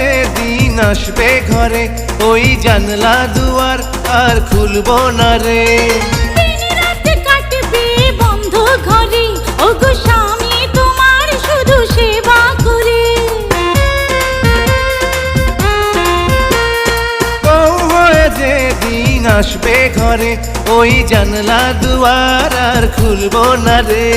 যে দিন আসবে ঘরে ওই জানলা দুয়ার আর খুলবো না রে। দিন-রাত কাটবে বন্ধ ঘরে, ওগো স্বামী তোমার শুধু সেবা করে। বউ হয়ে যে দিন আসবে ঘরে ওই জানলা দুয়ার আর খুলবো না রে।